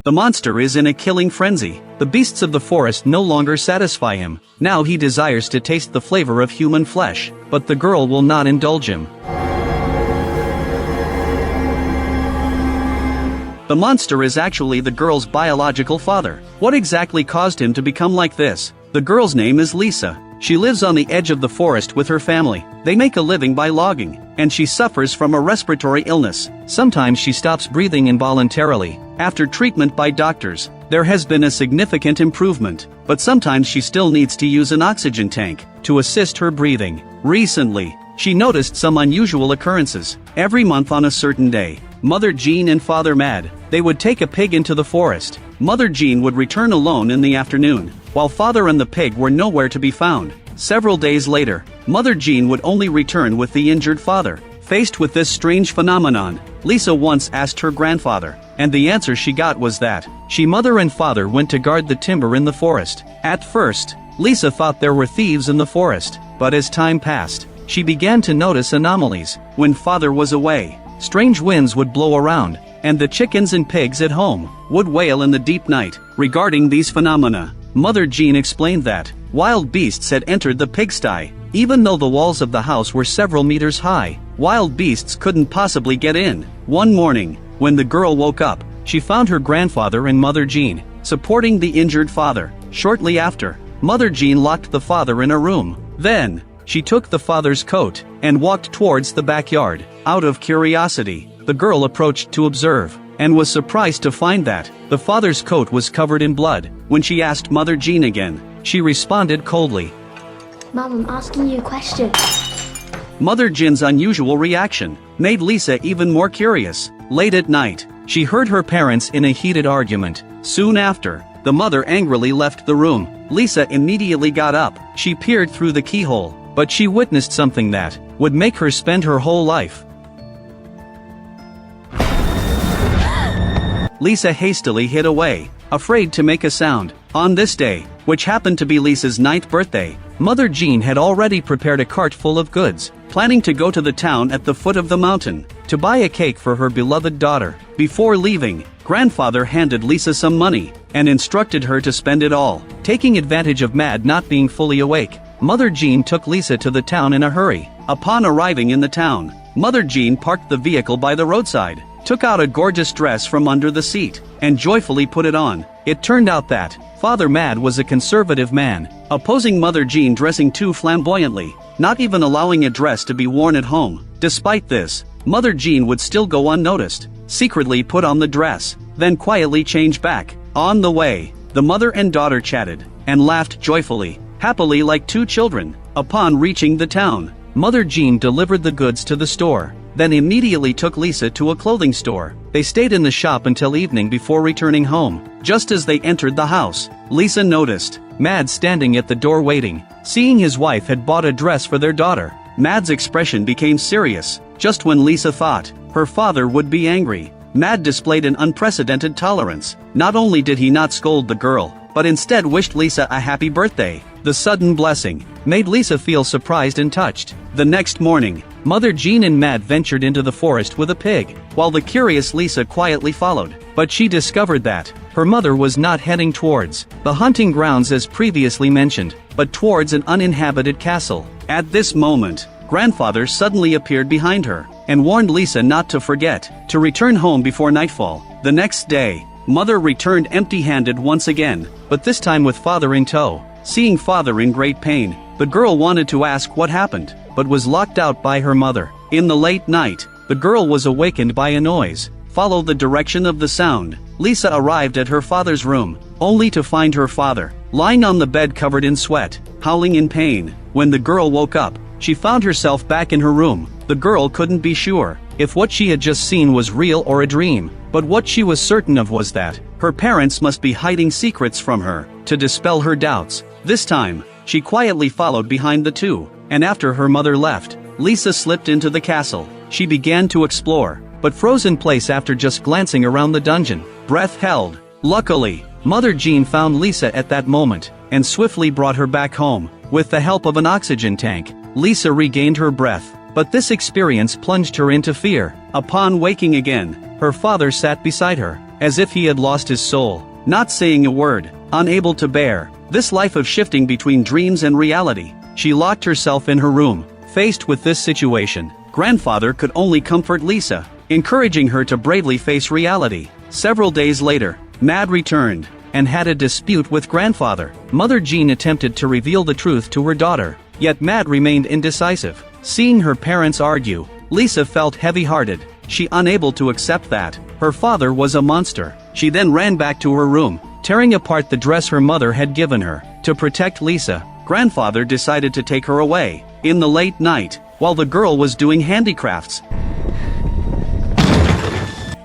The monster is in a killing frenzy. The beasts of the forest no longer satisfy him. Now he desires to taste the flavor of human flesh, but the girl will not indulge him. The monster is actually the girl's biological father. What exactly caused him to become like this? The girl's name is Lisa. She lives on the edge of the forest with her family. They make a living by logging, and she suffers from a respiratory illness. Sometimes she stops breathing involuntarily. After treatment by doctors, there has been a significant improvement, but sometimes she still needs to use an oxygen tank to assist her breathing. Recently, she noticed some unusual occurrences. Every month on a certain day, Mother Jean and Father Mad, they would take a pig into the forest. Mother Jean would return alone in the afternoon, while Father and the pig were nowhere to be found. Several days later, Mother Jean would only return with the injured father. Faced with this strange phenomenon, Lisa once asked her grandfather, and the answer she got was that mother and father went to guard the timber in the forest. At first, Lisa thought there were thieves in the forest, but as time passed, she began to notice anomalies. When father was away, strange winds would blow around, and the chickens and pigs at home would wail in the deep night. Regarding these phenomena, Mother Jean explained that wild beasts had entered the pigsty. Even though the walls of the house were several meters high, wild beasts couldn't possibly get in. One morning, when the girl woke up, she found her grandfather and Mother Jean supporting the injured father. Shortly after, Mother Jean locked the father in a room. Then, she took the father's coat and walked towards the backyard. Out of curiosity, the girl approached to observe, and was surprised to find that the father's coat was covered in blood. When she asked Mother Jean again, she responded coldly, "Mom, I'm asking you a question." Mother Jean's unusual reaction made Lisa even more curious. Late at night, she heard her parents in a heated argument. Soon after, the mother angrily left the room. Lisa immediately got up. She peered through the keyhole, but she witnessed something that would make her spend her whole life. Lisa hastily hid away, afraid to make a sound. On this day, which happened to be Lisa's 9th birthday, Mother Jean had already prepared a cart full of goods, planning to go to the town at the foot of the mountain to buy a cake for her beloved daughter. Before leaving, Grandfather handed Lisa some money and instructed her to spend it all. Taking advantage of Mad not being fully awake, Mother Jean took Lisa to the town in a hurry. Upon arriving in the town, Mother Jean parked the vehicle by the roadside, took out a gorgeous dress from under the seat, and joyfully put it on. It turned out that Father Mad was a conservative man, opposing Mother Jean dressing too flamboyantly, not even allowing a dress to be worn at home. Despite this, Mother Jean would still go unnoticed, secretly put on the dress, then quietly change back. On the way, the mother and daughter chatted and laughed joyfully, happily like two children. Upon reaching the town, Mother Jean delivered the goods to the store, then immediately took Lisa to a clothing store. They stayed in the shop until evening before returning home. Just as they entered the house, Lisa noticed Mad standing at the door waiting. Seeing his wife had bought a dress for their daughter, Mad's expression became serious. Just when Lisa thought her father would be angry, Mad displayed an unprecedented tolerance. Not only did he not scold the girl, but instead wished Lisa a happy birthday. The sudden blessing made Lisa feel surprised and touched. The next morning, Mother Jean and Mad ventured into the forest with a pig, while the curious Lisa quietly followed. But she discovered that her mother was not heading towards the hunting grounds as previously mentioned, but towards an uninhabited castle. At this moment, Grandfather suddenly appeared behind her and warned Lisa not to forget to return home before nightfall. The next day, Mother returned empty-handed once again, but this time with Father in tow. Seeing Father in great pain, the girl wanted to ask what happened, but was locked out by her mother. In the late night, the girl was awakened by a noise. Follow the direction of the sound. Lisa arrived at her father's room, only to find her father lying on the bed covered in sweat, howling in pain. When the girl woke up, she found herself back in her room. The girl couldn't be sure if what she had just seen was real or a dream, but what she was certain of was that her parents must be hiding secrets from her. To dispel her doubts, this time, she quietly followed behind the two, and after her mother left, Lisa slipped into the castle. She began to explore, but froze in place after just glancing around the dungeon, breath held. Luckily, Mother Jean found Lisa at that moment, and swiftly brought her back home. With the help of an oxygen tank, Lisa regained her breath, but this experience plunged her into fear. Upon waking again, her father sat beside her. as if he had lost his soul, not saying a word, unable to bear this life of shifting between dreams and reality. She locked herself in her room. Faced with this situation, grandfather could only comfort Lisa, encouraging her to bravely face reality. Several days later, Mad returned and had a dispute with grandfather. Mother Jean attempted to reveal the truth to her daughter, yet Mad remained indecisive. Seeing her parents argue, Lisa felt heavy-hearted. She unable to accept that her father was a monster. She then ran back to her room, tearing apart the dress her mother had given her. To protect Lisa, grandfather decided to take her away in the late night while the girl was doing handicrafts.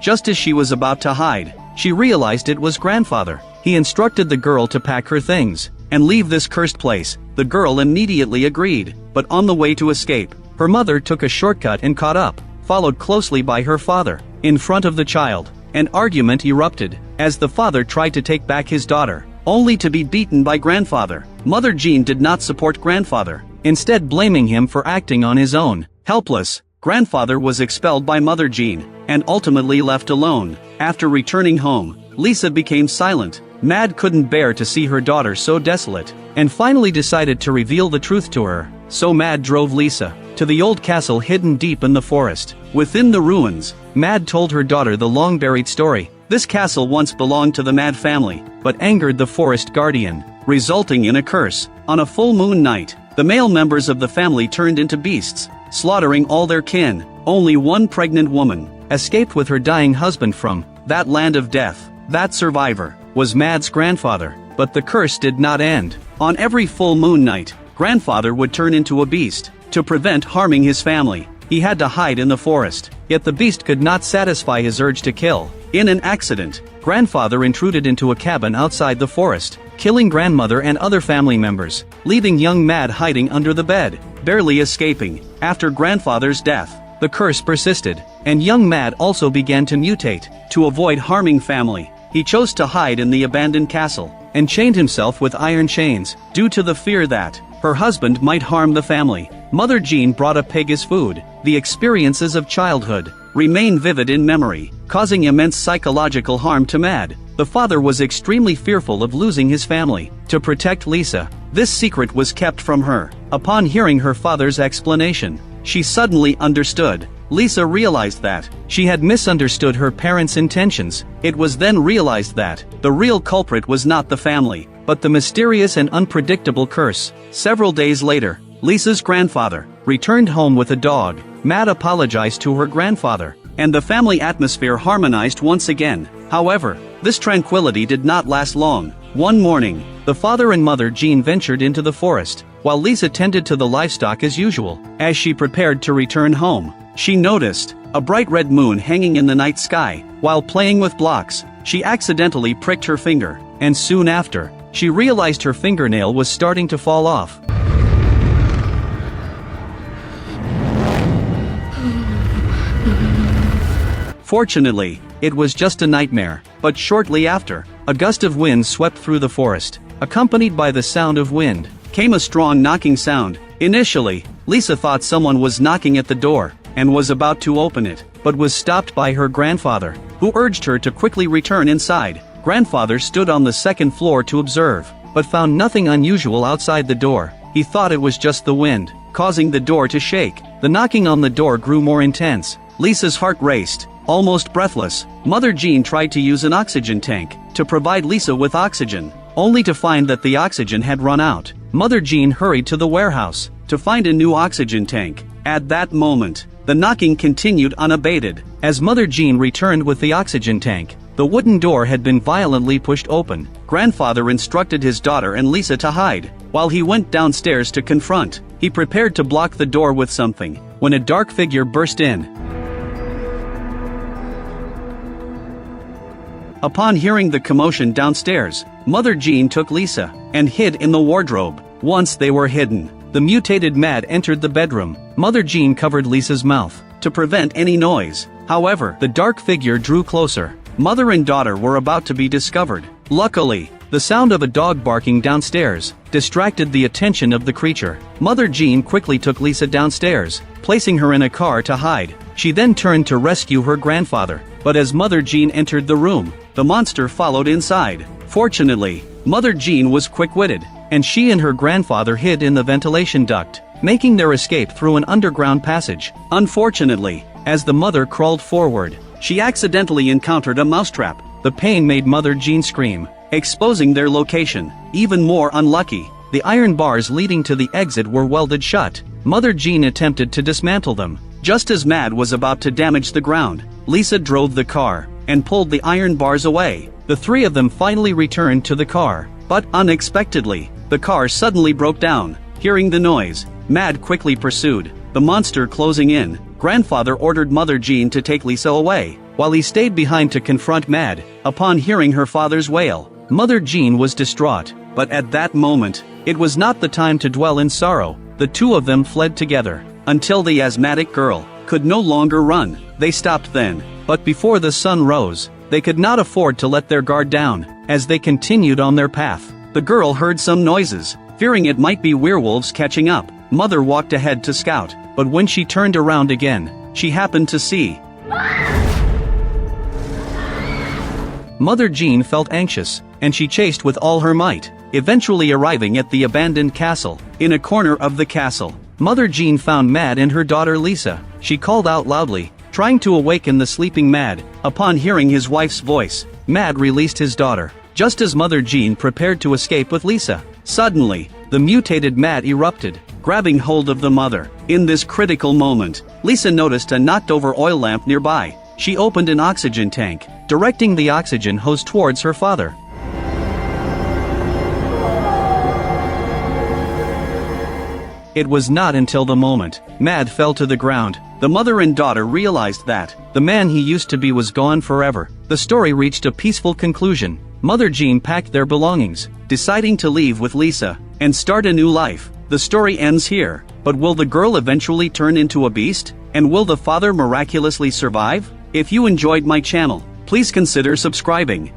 Just as she was about to hide, she realized it was grandfather. He instructed the girl to pack her things and leave this cursed place. The girl immediately agreed, but on the way to escape, her mother took a shortcut and caught up, followed closely by her father. In front of the child, an argument erupted as the father tried to take back his daughter, only to be beaten by grandfather. Mother Jean did not support grandfather, instead blaming him for acting on his own. Helpless, grandfather was expelled by Mother Jean and ultimately left alone. After returning home, Lisa became silent. Mad couldn't bear to see her daughter so desolate, and finally decided to reveal the truth to her. So Mad drove Lisa to the old castle hidden deep in the forest. Within the ruins, Mad told her daughter the long-buried story. This castle once belonged to the Mad family, but angered the forest guardian, resulting in a curse. On a full moon night, the male members of the family turned into beasts, slaughtering all their kin. Only one pregnant woman escaped with her dying husband from that land of death. That survivor was Mad's grandfather, but the curse did not end. On every full moon night, grandfather would turn into a beast. To prevent harming his family, he had to hide in the forest, yet the beast could not satisfy his urge to kill. In an accident, grandfather intruded into a cabin outside the forest, killing grandmother and other family members, leaving young Mad hiding under the bed, barely escaping. After grandfather's death, the curse persisted, and young Mad also began to mutate. To avoid harming family, he chose to hide in the abandoned castle, and chained himself with iron chains, due to the fear that her husband might harm the family. Mother Jean brought a pig as food. The experiences of childhood remain vivid in memory, causing immense psychological harm to Mad. The father was extremely fearful of losing his family. To protect Lisa, this secret was kept from her. Upon hearing her father's explanation, she suddenly understood. Lisa realized that she had misunderstood her parents' intentions. It was then realized that the real culprit was not the family, but the mysterious and unpredictable curse. Several days later, Lisa's grandfather returned home with a dog. Mad apologized to her grandfather, and the family atmosphere harmonized once again. However, this tranquility did not last long. One morning, the father and Mother Jean ventured into the forest, while Lisa tended to the livestock as usual. As she prepared to return home, she noticed a bright red moon hanging in the night sky. While playing with blocks, she accidentally pricked her finger, and soon after, she realized her fingernail was starting to fall off. Fortunately, it was just a nightmare, but shortly after, a gust of wind swept through the forest. Accompanied by the sound of wind, came a strong knocking sound. Initially, Lisa thought someone was knocking at the door, and was about to open it, but was stopped by her grandfather, who urged her to quickly return inside. Grandfather stood on the second floor to observe, but found nothing unusual outside the door. He thought it was just the wind, causing the door to shake. The knocking on the door grew more intense. Lisa's heart raced. Almost breathless, Mother Jean tried to use an oxygen tank to provide Lisa with oxygen, only to find that the oxygen had run out. Mother Jean hurried to the warehouse to find a new oxygen tank. At that moment, the knocking continued unabated. As Mother Jean returned with the oxygen tank, the wooden door had been violently pushed open. Grandfather instructed his daughter and Lisa to hide. While he went downstairs to confront, he prepared to block the door with something, when a dark figure burst in. Upon hearing the commotion downstairs, Mother Jean took Lisa and hid in the wardrobe. Once they were hidden, the mutated Mad entered the bedroom. Mother Jean covered Lisa's mouth to prevent any noise. However, the dark figure drew closer. Mother and daughter were about to be discovered. Luckily, the sound of a dog barking downstairs distracted the attention of the creature. Mother Jean quickly took Lisa downstairs, placing her in a car to hide. She then turned to rescue her grandfather, but as Mother Jean entered the room, the monster followed inside. Fortunately, Mother Jean was quick-witted, and she and her grandfather hid in the ventilation duct, making their escape through an underground passage. Unfortunately, as the mother crawled forward, she accidentally encountered a mousetrap. The pain made Mother Jean scream, exposing their location. Even more unlucky, the iron bars leading to the exit were welded shut. Mother Jean attempted to dismantle them. Just as Mad was about to damage the ground, Lisa drove the car and pulled the iron bars away. The three of them finally returned to the car, but unexpectedly, the car suddenly broke down. Hearing the noise, Mad quickly pursued, the monster closing in. Grandfather ordered Mother Jean to take Lisa away, while he stayed behind to confront Mad. Upon hearing her father's wail, Mother Jean was distraught, but at that moment, it was not the time to dwell in sorrow. The two of them fled together, until the asthmatic girl could no longer run. They stopped then, but before the sun rose, they could not afford to let their guard down. As they continued on their path, the girl heard some noises. Fearing it might be werewolves catching up, Mother walked ahead to scout, but when she turned around again, she happened to see Mother Jean felt anxious, and she chased with all her might, eventually arriving at the abandoned castle. In a corner of the castle, Mother Jean found Mad and her daughter Lisa. She called out loudly, trying to awaken the sleeping Mad. Upon hearing his wife's voice, Mad released his daughter, just as Mother Jean prepared to escape with Lisa. Suddenly, the mutated Mad erupted, grabbing hold of the mother. In this critical moment, Lisa noticed a knocked-over oil lamp nearby. She opened an oxygen tank, directing the oxygen hose towards her father. It was not until the moment Mad fell to the ground, the mother and daughter realized that the man he used to be was gone forever. The story reached a peaceful conclusion. Mother Jean packed their belongings, deciding to leave with Lisa and start a new life. The story ends here, but will the girl eventually turn into a beast? And will the father miraculously survive? If you enjoyed my channel, please consider subscribing.